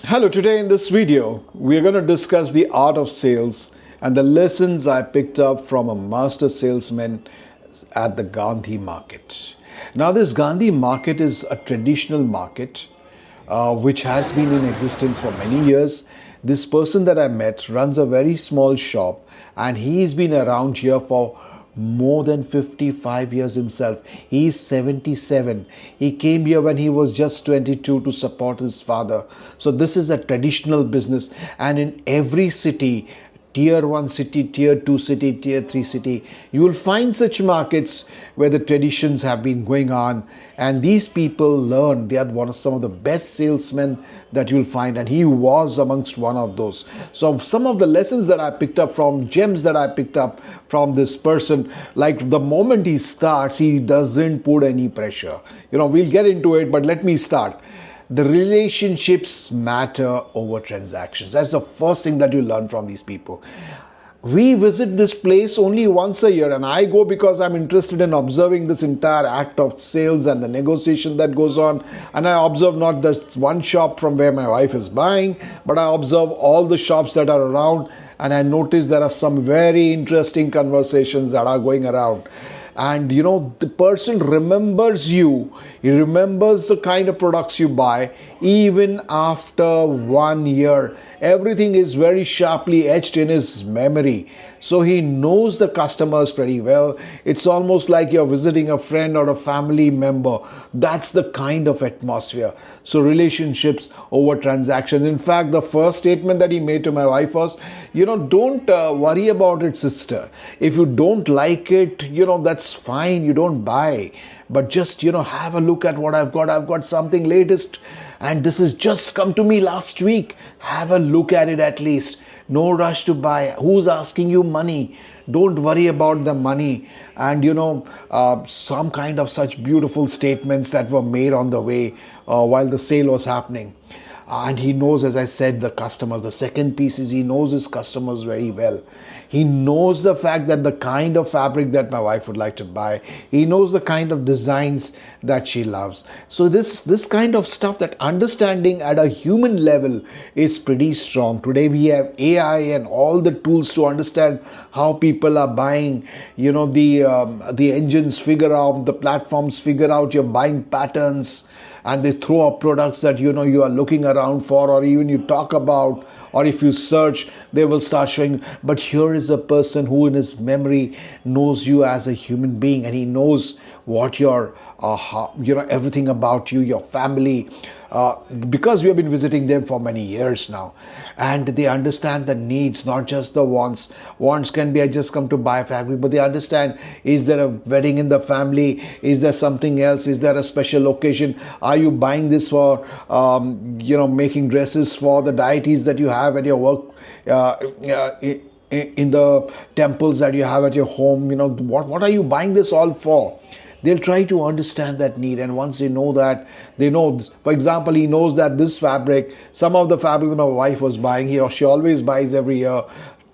Hello, today in this video, we are going to discuss the art of sales and the lessons I picked up from a master salesman at the Gandhi market. Now, this Gandhi market is a traditional market which has been in existence for many years. This person that I met runs a very small shop and he's been around here for more than 55 years himself. He's 77. He came here when he was just 22 to support his father. So this is a traditional business, and in every city, tier 1 city, tier 2 city, tier 3 city, you will find such markets where the traditions have been going on, and these people learn. They are some of the best salesmen that you'll find, and he was amongst one of those. So some of the lessons that I picked up from, gems that I picked up from this person, like the moment he starts, he doesn't put any pressure. We'll get into it, but let me start. The relationships matter over transactions. That's the first thing that you learn from these people. We visit this place only once a year, and I go because I'm interested in observing this entire act of sales and the negotiation that goes on. And I observe not just one shop from where my wife is buying, but I observe all the shops that are around, and I notice there are some very interesting conversations that are going around. And the person remembers you. He remembers the kind of products you buy even after 1 year. Everything is very sharply etched in his memory. So he knows the customers pretty well. It's almost like you're visiting a friend or a family member. That's the kind of atmosphere. So relationships over transactions. In fact, the first statement that he made to my wife was, don't worry about it, sister. If you don't like it, that's fine. You don't buy. But just, have a look at what I've got. I've got something latest. And this has just come to me last week. Have a look at it at least. No rush to buy. Who's asking you money? Don't worry about the money. And some kind of such beautiful statements that were made on the way while the sale was happening. And he knows, as I said, the customers. The second piece is he knows his customers very well. He knows the fact that the kind of fabric that my wife would like to buy. He knows the kind of designs that she loves. So this kind of stuff, that understanding at a human level is pretty strong. Today we have AI and all the tools to understand how people are buying. The engines figure out, the platforms figure out your buying patterns, and they throw up products that you are looking around for, or even you talk about, or if you search, they will start showing. But here is a person who in his memory knows you as a human being, and he knows what your everything about you, your family, because we have been visiting them for many years now, and they understand the needs, not just the wants. Wants can be, I just come to buy fabric, but they understand, is there a wedding in the family? Is there something else? Is there a special occasion? Are you buying this for making dresses for the deities that you have at your work, in the temples that you have at your home? What are you buying this all for? They'll try to understand that need, and once they know that, they know. For example, he knows that this fabric, some of the fabric that my wife was buying, she always buys every year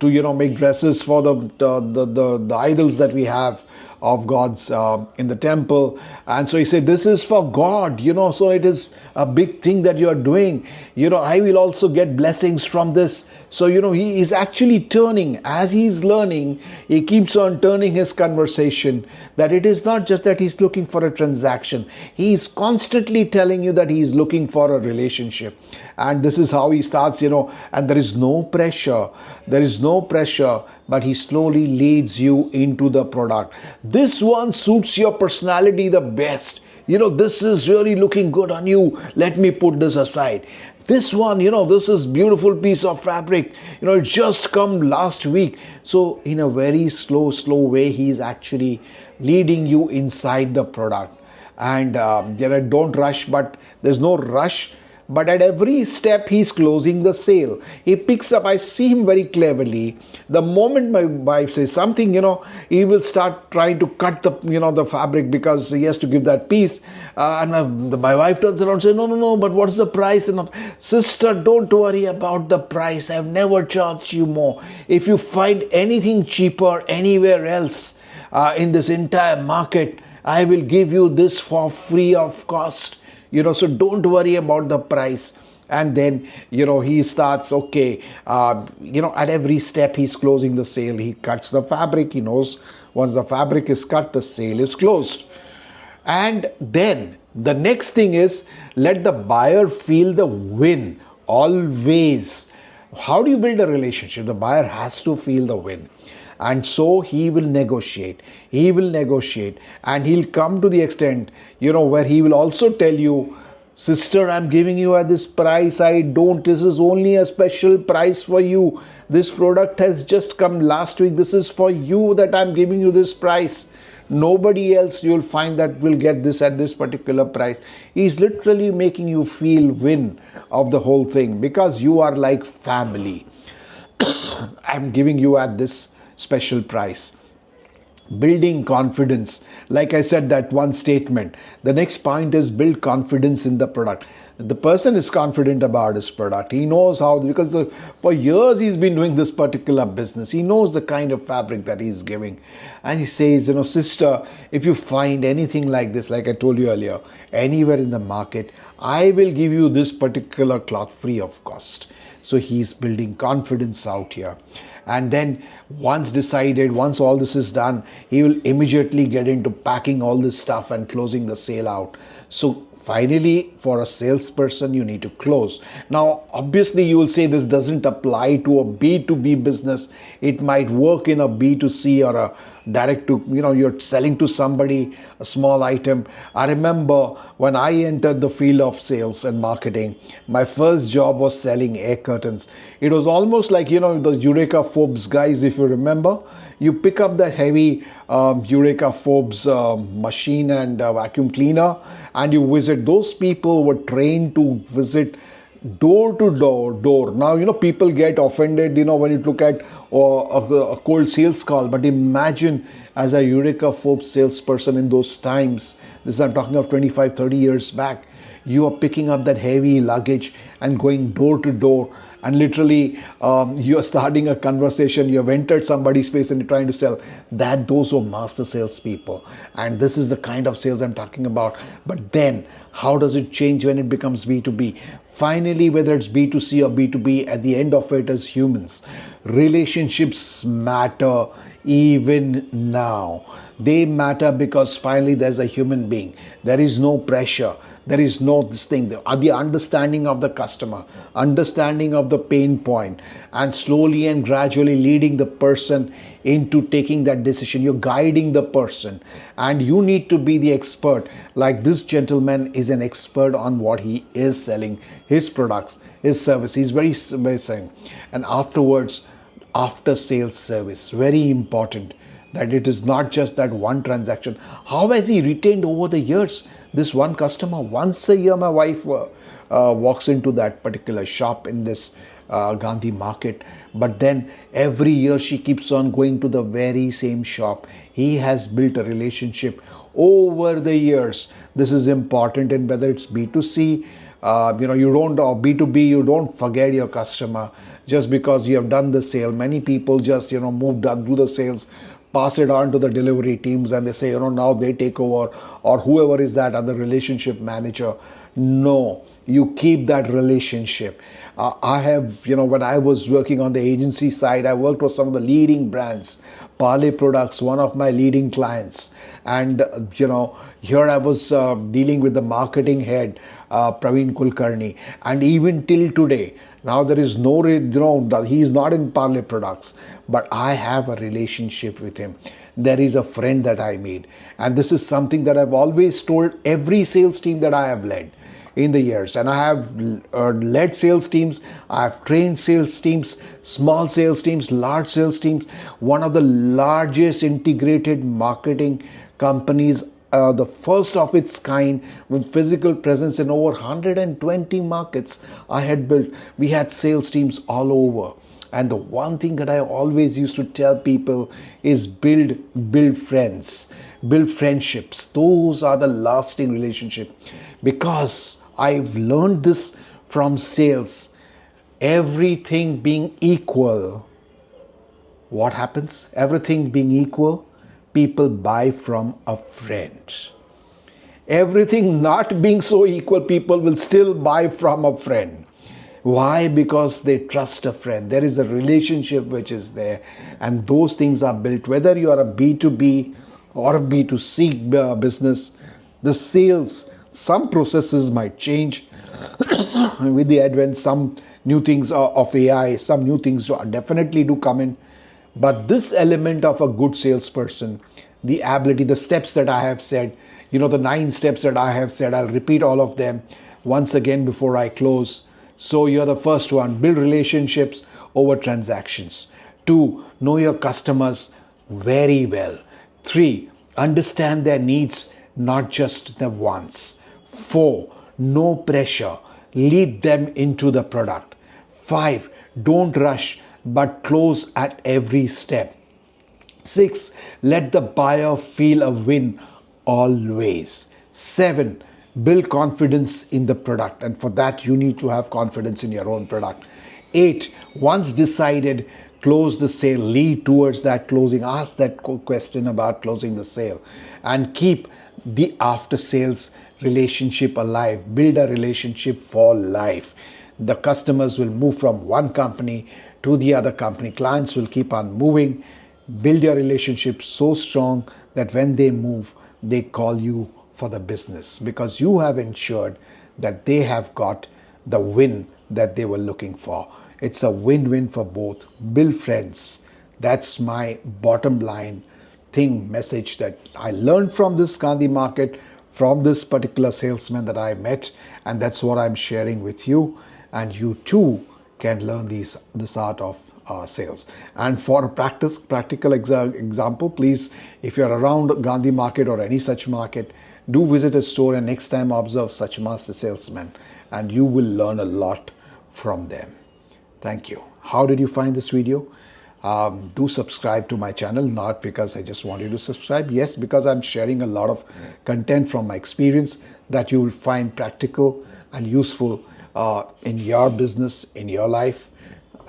to make dresses for the idols that we have of gods in the temple. And so he said, this is for God, so it is a big thing that you are doing. I will also get blessings from this. So, he is actually turning, as he's learning, he keeps on turning his conversation, that it is not just that he's looking for a transaction. He is constantly telling you that he is looking for a relationship. And this is how he starts, and there is no pressure. There is no pressure, but he slowly leads you into the product. This one suits your personality the best. This is really looking good on you. Let me put this aside. This one, this is beautiful piece of fabric. It just come last week. So in a very slow way, he's actually leading you inside the product. And don't rush, but there's no rush. But at every step, he's closing the sale. He picks up, I see him very cleverly. The moment my wife says something, he will start trying to cut the fabric because he has to give that piece. And my wife turns around and says, no, but what's the price? And sister, don't worry about the price. I've never charged you more. If you find anything cheaper anywhere else in this entire market, I will give you this for free of cost. So don't worry about the price. And then he starts, okay, at every step he's closing the sale. He cuts the fabric. He knows once the fabric is cut, the sale is closed. And then the next thing is, let the buyer feel the win always. How do you build a relationship? The buyer has to feel the win. And so he will negotiate. He will negotiate. And he'll come to the extent, where he will also tell you, sister, I'm giving you at this price. This is only a special price for you. This product has just come last week. This is for you that I'm giving you this price. Nobody else you'll find that will get this at this particular price. He's literally making you feel win of the whole thing, because you are like family. I'm giving you at this special price. Building confidence. Like I said, that one statement. The next point is build confidence in the product. The person is confident about his product. He knows how, because for years he's been doing this particular business. He knows the kind of fabric that he's giving. And he says, sister, if you find anything like this, like I told you earlier, anywhere in the market, I will give you this particular cloth free of cost. So he's building confidence out here. And then once all this is done, he will immediately get into packing all this stuff and closing the sale out. So finally, for a salesperson, you need to close. Now, obviously, you will say this doesn't apply to a B2B business. It might work in a B2C or a direct to, you're selling to somebody a small item. I remember when I entered the field of sales and marketing, my first job was selling air curtains. It was almost like, the Eureka Forbes guys, if you remember. You pick up the heavy Eureka Forbes machine and vacuum cleaner, and you visit. Those people were trained to visit door to door. Now, people get offended, when you look at a cold sales call. But imagine as a Eureka Forbes salesperson in those times, this I'm talking of 25, 30 years back, you are picking up that heavy luggage and going door to door. And literally, you are starting a conversation. You have entered somebody's space and you're trying to sell. Those were master salespeople. And this is the kind of sales I'm talking about. But then, how does it change when it becomes B2B? Finally, whether it's B2C or B2B, at the end of it is humans. Relationships matter even now. They matter because finally there's a human being. There is no pressure. There is no this thing. The understanding of the customer, understanding of the pain point, and slowly and gradually leading the person into taking that decision. You're guiding the person, and you need to be the expert. Like this gentleman is an expert on what he is selling, his products, his service. He's very saying. And afterwards, after sales service, very important that it is not just that one transaction. How has he retained over the years this one customer? Once a year, my wife walks into that particular shop in this Gandhi market. But then every year she keeps on going to the very same shop. He has built a relationship over the years. This is important. And whether it's B2C, you don't, or B2B, you don't forget your customer just because you have done the sale. Many people just, moved up, do the sales, pass it on to the delivery teams, and they say, now they take over, or whoever is that other relationship manager. No, you keep that relationship. I have, when I was working on the agency side, I worked with some of the leading brands. Parley Products, one of my leading clients. And, here I was dealing with the marketing head, Praveen Kulkarni. And even till today, now there is no, he's not in Parley Products, but I have a relationship with him. There is a friend that I made. And this is something that I've always told every sales team that I have led in the years. And I have led sales teams, I have trained sales teams, small sales teams, large sales teams. One of the largest integrated marketing companies, the first of its kind, with physical presence in over 120 markets I had built. We had sales teams all over. And the one thing that I always used to tell people is build friends, build friendships. Those are the lasting relationship. Because I've learned this from sales. Everything being equal, what happens? Everything being equal, people buy from a friend. Everything not being so equal, people will still buy from a friend. Why? Because they trust a friend. There is a relationship which is there, and those things are built. Whether you are a B2B or a B2C business, the sales, some processes might change with the advent, some new things of AI, some new things definitely do come in. But this element of a good salesperson, the ability, the steps that I have said, the 9 steps that I have said, I'll repeat all of them once again before I close. So you're the first one: build relationships over transactions. 2, know your customers very well. 3, understand their needs, not just the wants. 4, no pressure, lead them into the product. 5, don't rush but close at every step. 6, let the buyer feel a win always. 7, build confidence in the product, and for that you need to have confidence in your own product. 8, once decided, close the sale, lead towards that closing, ask that question about closing the sale, and keep the after sales relationship alive. Build a relationship for life. The customers will move from one company to the other company. Clients will keep on moving. Build your relationship so strong that when they move, they call you for the business, because you have ensured that they have got the win that they were looking for. It's a win-win for both. Build friends. That's my bottom line message that I learned from this Gandhi market, from this particular salesman that I met, and that's what I'm sharing with you. And you too can learn this art of sales. And for a practical example, please, if you're around Gandhi market or any such market, do visit a store and next time observe such master salesmen, and you will learn a lot from them. Thank you. How did you find this video? Do subscribe to my channel, not because I just want you to subscribe. Yes, because I'm sharing a lot of content from my experience that you will find practical and useful in your business, in your life,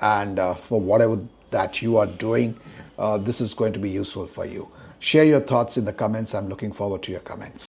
and for whatever that you are doing. This is going to be useful for you. Share your thoughts in the comments. I'm looking forward to your comments.